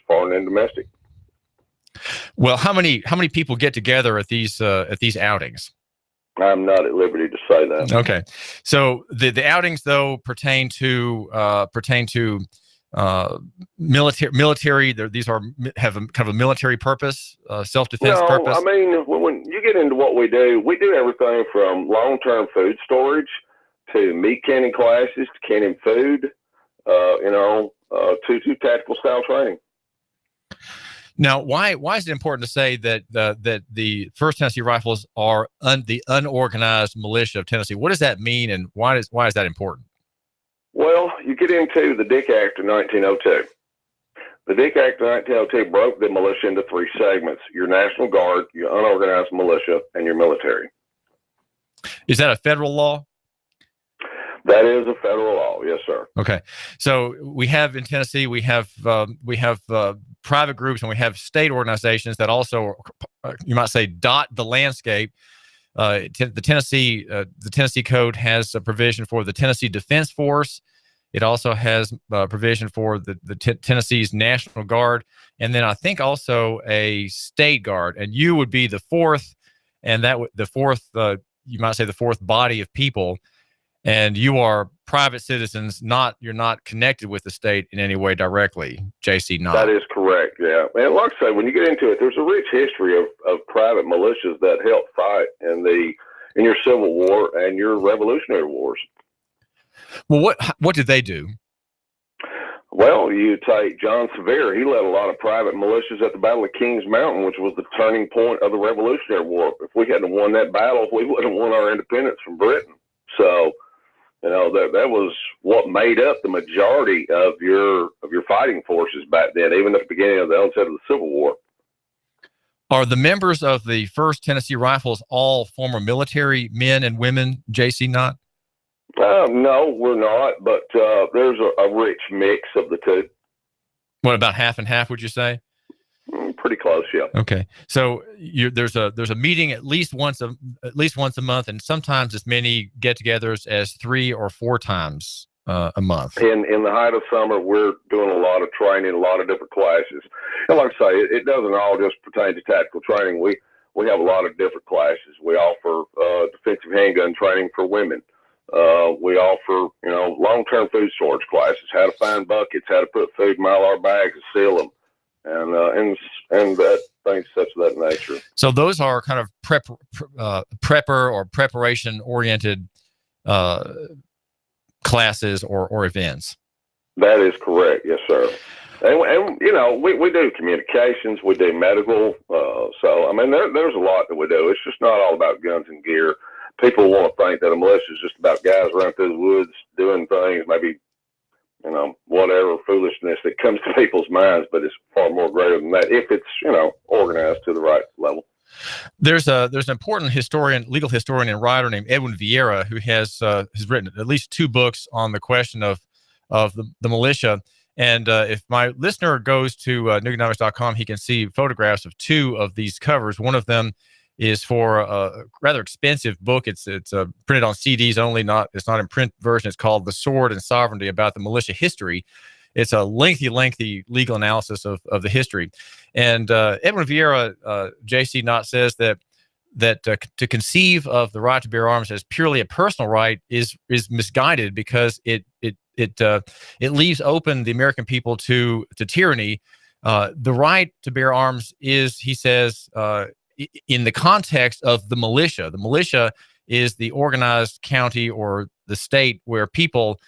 foreign and domestic. Well, how many people get together at these outings? I'm not at liberty to say that. Okay, so the outings though pertain to military. These have a kind of a military purpose, self-defense purpose. I mean, when you get into what we do everything from long-term food storage to meat canning classes to canning food, to tactical style training. Now, why is it important to say that the 1st Tennessee Rifles are the unorganized militia of Tennessee? What does that mean, and why is that important? Well, you get into the Dick Act of 1902. The Dick Act of 1902 broke the militia into 3 segments: your National Guard, your unorganized militia, and your military. Is that a federal law? That is a federal law, yes, sir. Okay, so we have in Tennessee, we have private groups and we have state organizations that also, you might say, dot the landscape. The Tennessee Code has a provision for the Tennessee Defense Force. It also has provision for the Tennessee's National Guard, and then I think also a state guard. And you would be the 4th, and the 4th, you might say, the 4th body of people. And you are private citizens, you're not connected with the state in any way directly, J.C. Knott. That is correct, yeah. And like I say, when you get into it, there's a rich history of private militias that helped fight in your Civil War and your Revolutionary Wars. Well, what did they do? Well, you take John Sevier. He led a lot of private militias at the Battle of Kings Mountain, which was the turning point of the Revolutionary War. If we hadn't won that battle, we wouldn't have won our independence from Britain. So, that was what made up the majority of your fighting forces back then, even at the beginning of the onset of the Civil War. Are the members of the 1st Tennessee Rifles all former military men and women, J.C. Knott? No, we're not, but there's a rich mix of the two. What, about half and half, would you say? Pretty close, yeah. Okay, so there's a meeting at least once a month, and sometimes as many get-togethers as 3 or 4 times a month. In the height of summer, we're doing a lot of training, a lot of different classes. And like I say, it doesn't all just pertain to tactical training. We have a lot of different classes. We offer defensive handgun training for women. We offer, long-term food storage classes, how to find buckets, how to put food in Mylar bags and seal them. And that things such of that nature. So those are kind of prepper or preparation oriented classes or events. That is correct, yes, sir. And we do communications, we do medical. So I mean, there's a lot that we do. It's just not all about guns and gear. People want to think that a militia is just about guys running through the woods doing things, maybe whatever foolishness that comes to people's minds, but it's far more greater than that if it's, organized to the right level. There's an important legal historian and writer named Edwin Vieira who has written at least 2 books on the question of the militia. And if my listener goes to Nooganomics.com, he can see photographs of 2 of these covers. One of them is for a rather expensive book. It's printed on CDs only. It's not in print version. It's called "The Sword and Sovereignty: About the Militia History." It's a lengthy legal analysis of the history. And Edwin Vieira, J.C. Knott, says that to conceive of the right to bear arms as purely a personal right is misguided because it leaves open the American people to tyranny. The right to bear arms is, he says, in the context of the militia. The militia is the organized county or the state where people,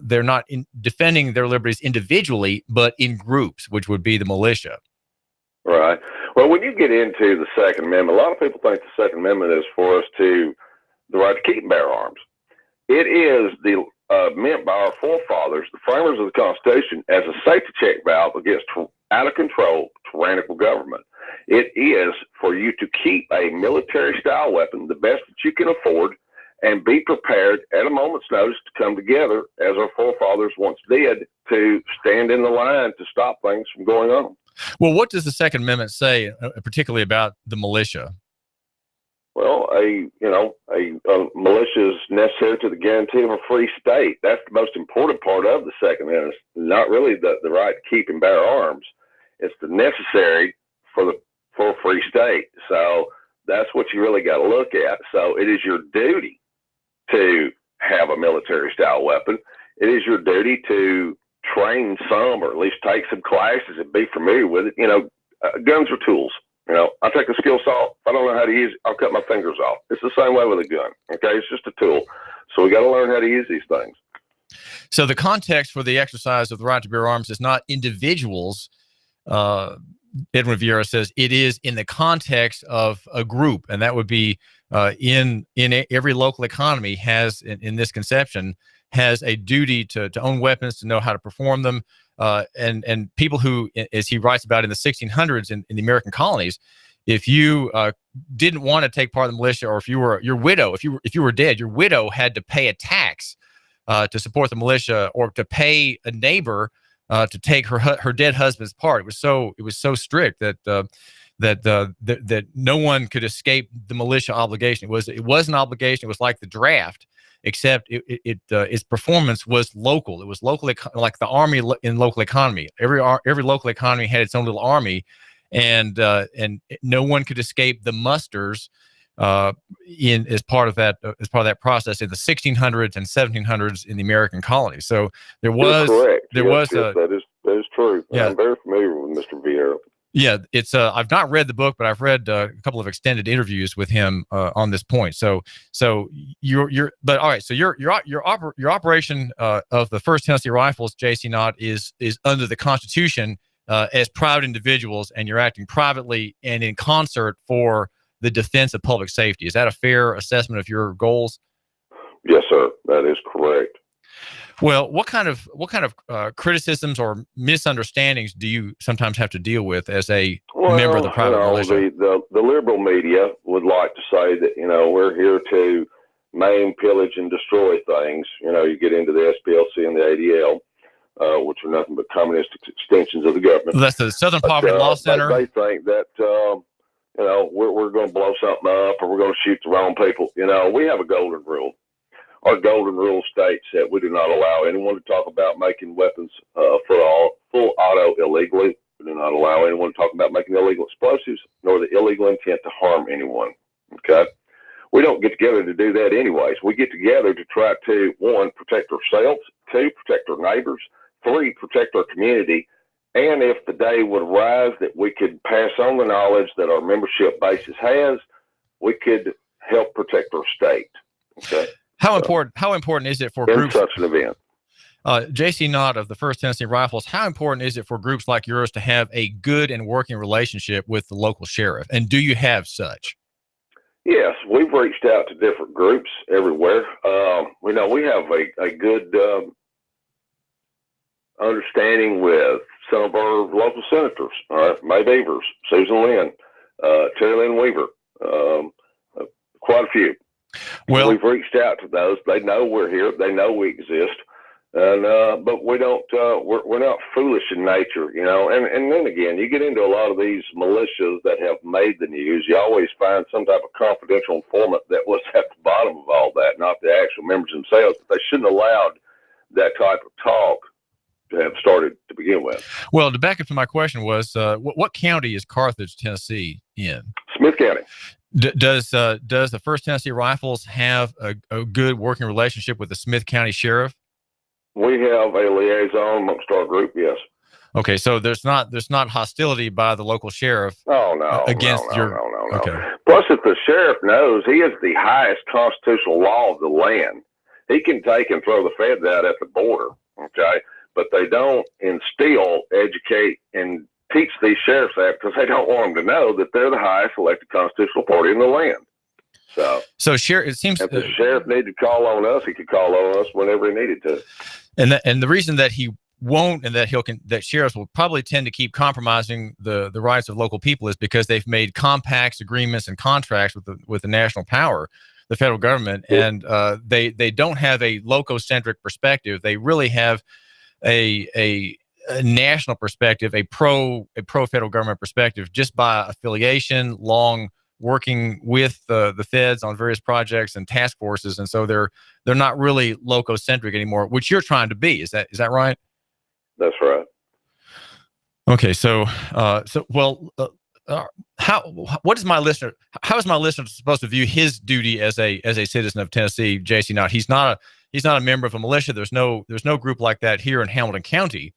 they're not defending their liberties individually, but in groups, which would be the militia. Right. Well, when you get into the Second Amendment, a lot of people think the Second Amendment is for us the right to keep and bear arms. It is meant by our forefathers, the framers of the Constitution, as a safety check valve against out-of-control tyrannical government. It is for you to keep a military-style weapon, the best that you can afford, and be prepared at a moment's notice to come together, as our forefathers once did, to stand in the line to stop things from going on. Well, what does the Second Amendment say, particularly about the militia? Well, a militia is necessary to the guarantee of a free state. That's the most important part of the Second Amendment. Not really the right to keep and bear arms. It's the necessary for a free state. So that's what you really got to look at. So it is your duty to have a military style weapon. It is your duty to train some, or at least take some classes and be familiar with it. Guns are tools. I take a skill saw. If I don't know how to use it, I'll cut my fingers off. It's the same way with a gun. Okay. It's just a tool. So we got to learn how to use these things. So the context for the exercise of the right to bear arms is not individuals. Edwin Vieira says it is in the context of a group, and that would be in every local economy has, in this conception, has a duty to own weapons, to know how to perform them, and people who, as he writes about in the 1600s in the American colonies, if you didn't want to take part in the militia, or if you were your widow, if you were dead, your widow had to pay a tax to support the militia, or to pay a neighbor to take her dead husband's part. It was so strict that no one could escape the militia obligation. It was an obligation. It was like the draft, except its performance was local. It was locally, like the army in local economy. Every local economy had its own little army, and no one could escape the musters as part of that process in the 1600s and 1700s in the American colonies. So there was that is true. Yeah. I'm very familiar with Mr. Vieira. Yeah, it's I've not read the book, but I've read a couple of extended interviews with him on this point. So but all right. So your operation of the First Tennessee Rifles, J.C. Knott, is under the Constitution as private individuals, and you're acting privately and in concert for the defense of public safety. Is that a fair assessment of your goals? Yes, sir. That is correct. Well, what kind of criticisms or misunderstandings do you sometimes have to deal with as a member of the private militia? The liberal media would like to say that we're here to maim, pillage, and destroy things. You get into the SPLC and the ADL, which are nothing but communistic extensions of the government. Well, that's the Southern Poverty Law Center. They think that we're going to blow something up, or we're going to shoot the wrong people. We have a golden rule. Our golden rule states that we do not allow anyone to talk about making weapons for full auto illegally. We do not allow anyone to talk about making illegal explosives, nor the illegal intent to harm anyone. Okay? We don't get together to do that anyways. We get together to try to, 1, protect ourselves, 2, protect our neighbors, 3, protect our community, and if the day would arise that we could pass on the knowledge that our membership basis has, we could help protect our state. Okay? How important is it for groups such an event? J.C. Knott of the First Tennessee Rifles, how important is it for groups like yours to have a good and working relationship with the local sheriff? And do you have such? Yes, we've reached out to different groups everywhere. We have a good understanding with some of our local senators, May Beavers, Susan Lynn, Terry Lynn Weaver, quite a few. Well, we've reached out to those. They know we're here. They know we exist, and but we don't. We're not foolish in nature, And then again, you get into a lot of these militias that have made the news. You always find some type of confidential informant that was at the bottom of all that, not the actual members themselves. But they shouldn't have allowed that type of talk to have started to begin with. Well, to back up to my question was, what county is Carthage, Tennessee in? Smith County. Does the First Tennessee Rifles have a good working relationship with the Smith County Sheriff? We have a liaison amongst our group, yes. Okay, so there's not hostility by the local sheriff. Oh no, against no. Okay. Plus, if the sheriff knows he is the highest constitutional law of the land, he can take and throw the feds out at the border. Okay, but they don't instill, educate, and teach these sheriffs that because they don't want them to know that they're the highest elected constitutional party in the land. So it seems if the sheriff needed to call on us, he could call on us whenever he needed to. And the reason that he won't, and that sheriffs will probably tend to keep compromising the rights of local people, is because they've made compacts, agreements, and contracts with the national power, the federal government, and they don't have a loco-centric perspective. They really have a national perspective, a pro federal government perspective, just by affiliation, long working with the feds on various projects and task forces, and so they're not really loco-centric anymore, which you're trying to be. Is that right? That's right. Okay, so what is my listener? How is my listener supposed to view his duty as a citizen of Tennessee, J.C. Knott? He's not a member of a militia. There's no group like that here in Hamilton County.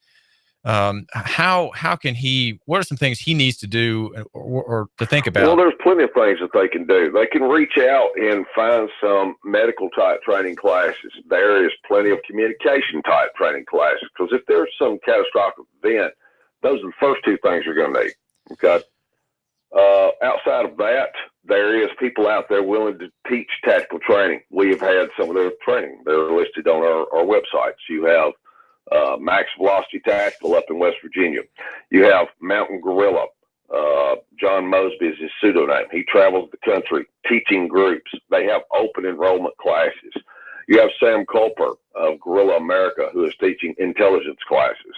How can he? What are some things he needs to do or to think about? Well, there's plenty of things that they can do. They can reach out and find some medical type training classes. There is plenty of communication type training classes, because if there's some catastrophic event, those are the first two things you're going to need. Okay. Outside of that, there is people out there willing to teach tactical training. We have had some of their training. They're listed on our websites. You have Max Velocity Tactical up in West Virginia. You have Mountain Gorilla. John Mosby is his pseudonym. He travels the country teaching groups. They have open enrollment classes. You have Sam Culper of Guerrilla America, who is teaching intelligence classes.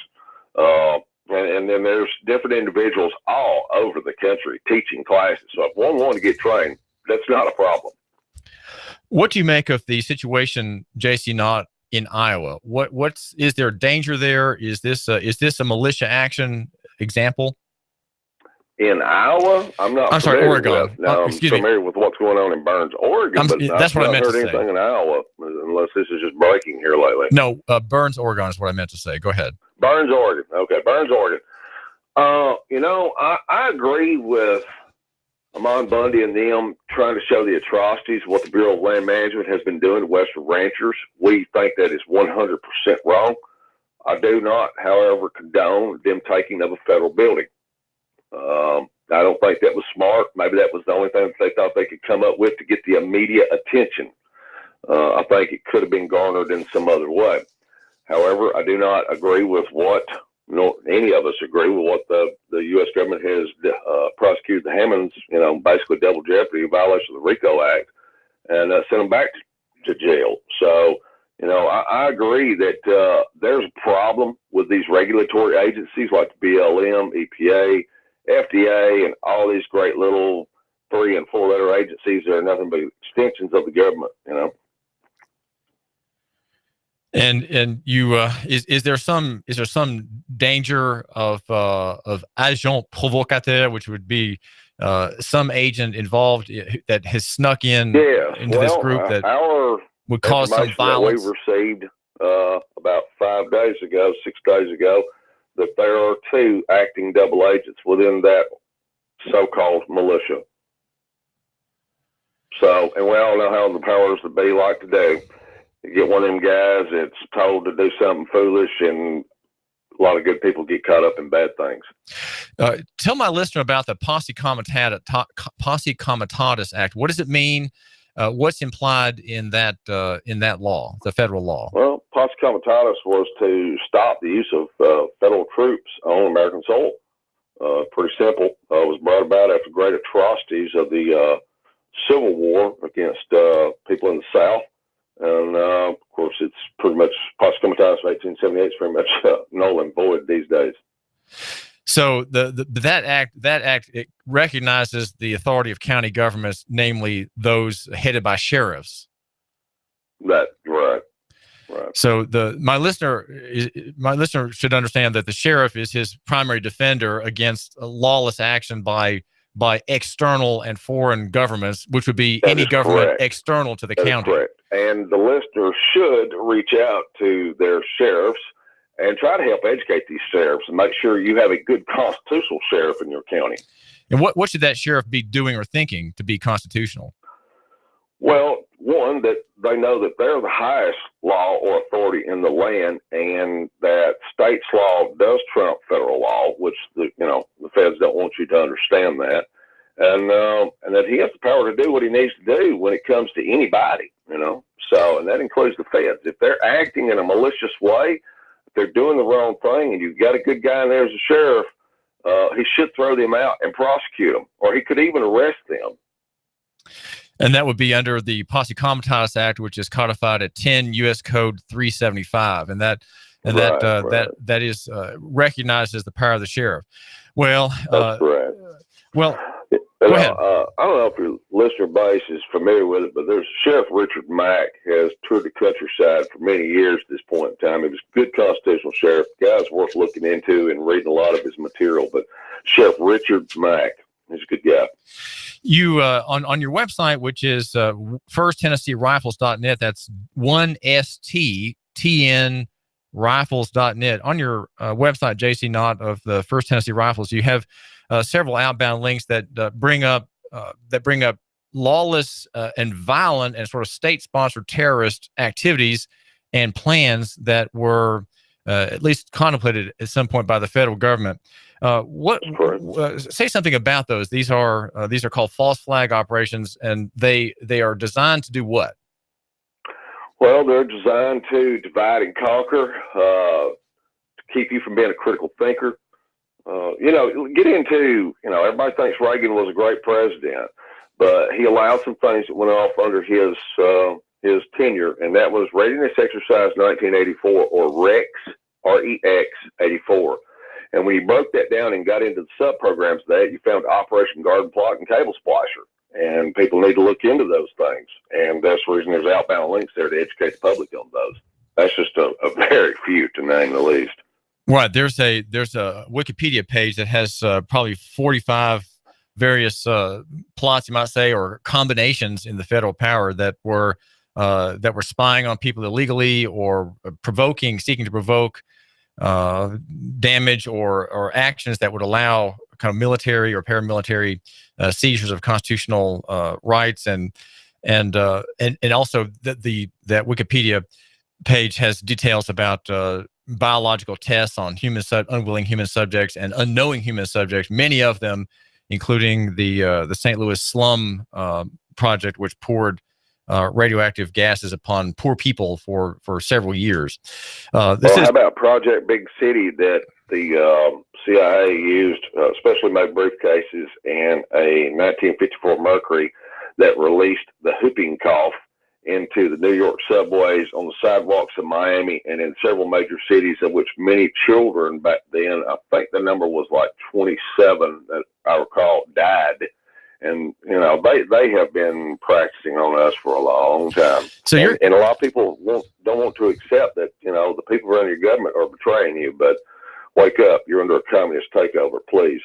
And then there's different individuals all over the country teaching classes. So if one wanted to get trained, that's not a problem. What do you make of the situation, J.C. Knott, in Iowa? Is there danger there? Is this a militia action example? In Iowa, I'm sorry, Oregon. I'm familiar with what's going on in Burns, Oregon, but that's what I meant to say. I've not heard anything in Iowa, unless this is just breaking here lately. No, Burns, Oregon is what I meant to say. Go ahead. Burns, Oregon. Okay, Burns, Oregon. I agree with Amon Bundy and them trying to show the atrocities of what the Bureau of Land Management has been doing to Western ranchers. We think that is 100% wrong. I do not, however, condone them taking up a federal building. I don't think that was smart. Maybe that was the only thing that they thought they could come up with to get the immediate attention. I think it could have been garnered in some other way. However, I do not agree with any of us agree with what the U.S. government has prosecuted the Hammonds, basically double jeopardy, violation of the RICO Act, and sent them back to jail. So, I agree that there's a problem with these regulatory agencies like the BLM, EPA, FDA, and all these great little 3- and 4-letter agencies that are nothing but extensions of the government, And you is there some danger of agent provocateur, which would be some agent involved that has snuck into this group that would cause some violence? That we received about 6 days ago, that there are 2 acting double agents within that so-called militia. So, and we all know how the powers that be like to do. You get one of them guys that's told to do something foolish, and a lot of good people get caught up in bad things. Tell my listener about the Posse Comitatus Act. What does it mean? What's implied in that law, the federal law? Well, Posse Comitatus was to stop the use of federal troops on American soil. Pretty simple. It was brought about after great atrocities of the Civil War against people in the South. And, of course, it's pretty much Posse Comitatus of 1878 is pretty much null and void these days. So that act it recognizes the authority of county governments, namely those headed by sheriffs. Right. So my listener should understand that the sheriff is his primary defender against lawless action by external and foreign governments, which would be any government correct. External to the that county. Is correct. And the listener should reach out to their sheriffs and try to help educate these sheriffs and make sure you have a good constitutional sheriff in your county. And what should that sheriff be doing or thinking to be constitutional? Well, one, that they know that they're the highest law or authority in the land, and that state's law does trump federal law, which the feds don't want you to understand that, and that he has the power to do what he needs to do when it comes to anybody, So, and that includes the feds. If they're acting in a malicious way, if they're doing the wrong thing, and you've got a good guy in there as a sheriff, he should throw them out and prosecute them, or he could even arrest them. And that would be under the Posse Comitatus Act, which is codified at 10 U.S. Code 375, and that is recognized as the power of the sheriff. Well, that's correct. Well, Go ahead. I don't know if your listener base is familiar with it, but there's Sheriff Richard Mack has toured the countryside for many years at this point in time. He was a good constitutional sheriff. The guy's worth looking into and reading a lot of his material. But Sheriff Richard Mack, he's a good guy. You on your website, which is firsttennesseerifles.net, that's 1STTN rifles.net. On your website, JC Knott of the First Tennessee Rifles, you have several outbound links that bring up lawless and violent and sort of state-sponsored terrorist activities and plans that were at least contemplated at some point by the federal government. Say something about those. These are called false flag operations, and they are designed to do what? Well, they're designed to divide and conquer, to keep you from being a critical thinker. Get into, everybody thinks Reagan was a great president, but he allowed some things that went off under his tenure, and that was Readiness Exercise 1984, or REX, REX 84. And when you broke that down and got into the sub-programs of that, you found Operation Garden Plot and Cable Splasher. And people need to look into those things. And that's the reason there's outbound links there to educate the public on those. That's just a very few, to name the least. Right. There's a Wikipedia page that has probably 45 various plots, you might say, or combinations in the federal power that were spying on people illegally or seeking to provoke damage or actions that would allow kind of military or paramilitary seizures of constitutional rights, and also that Wikipedia page has details about biological tests on unwilling human subjects and unknowing human subjects. Many of them, including the St. Louis slum project, which poured radioactive gases upon poor people for several years. How about Project Big City that the CIA used, especially made briefcases, and a 1954 Mercury that released the whooping cough into the New York subways, on the sidewalks of Miami, and in several major cities, in which many children back then, I think the number was like 27 that I recall, died. And, they have been practicing on us for a long time. So and a lot of people don't want to accept that, the people running your government are betraying you. But wake up. You're under a communist takeover, please.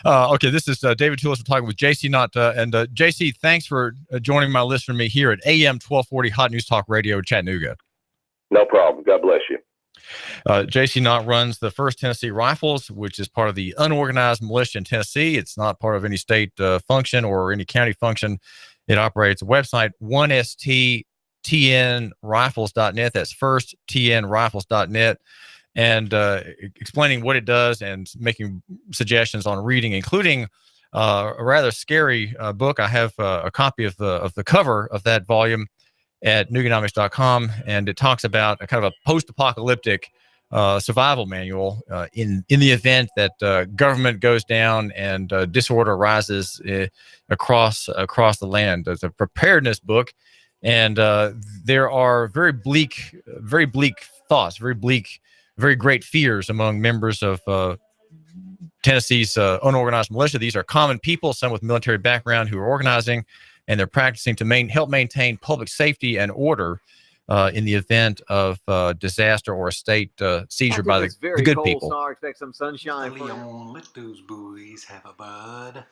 Okay, this is David Tulis. We're talking with JC Knott. And JC, thanks for joining my listener and me here at AM 1240 Hot News Talk Radio, Chattanooga. No problem. God bless you. JC Knott runs the First Tennessee Rifles, which is part of the unorganized militia in Tennessee. It's not part of any state function or any county function. It operates a website, 1STTNrifles.net. That's firsttnrifles.net. And explaining what it does and making suggestions on reading, including a rather scary book. I have a copy of the cover of that volume at Nooganomics.com, and it talks about a kind of a post-apocalyptic survival manual in the event that government goes down and disorder rises across the land. It's a preparedness book, and there are very bleak thoughts, very great fears among members of Tennessee's unorganized militia. These are common people, some with military background, who are organizing, and they're practicing to help maintain public safety and order in the event of disaster or a state seizure by the good people. So I expect some sunshine. Leon, let those boys have a bud.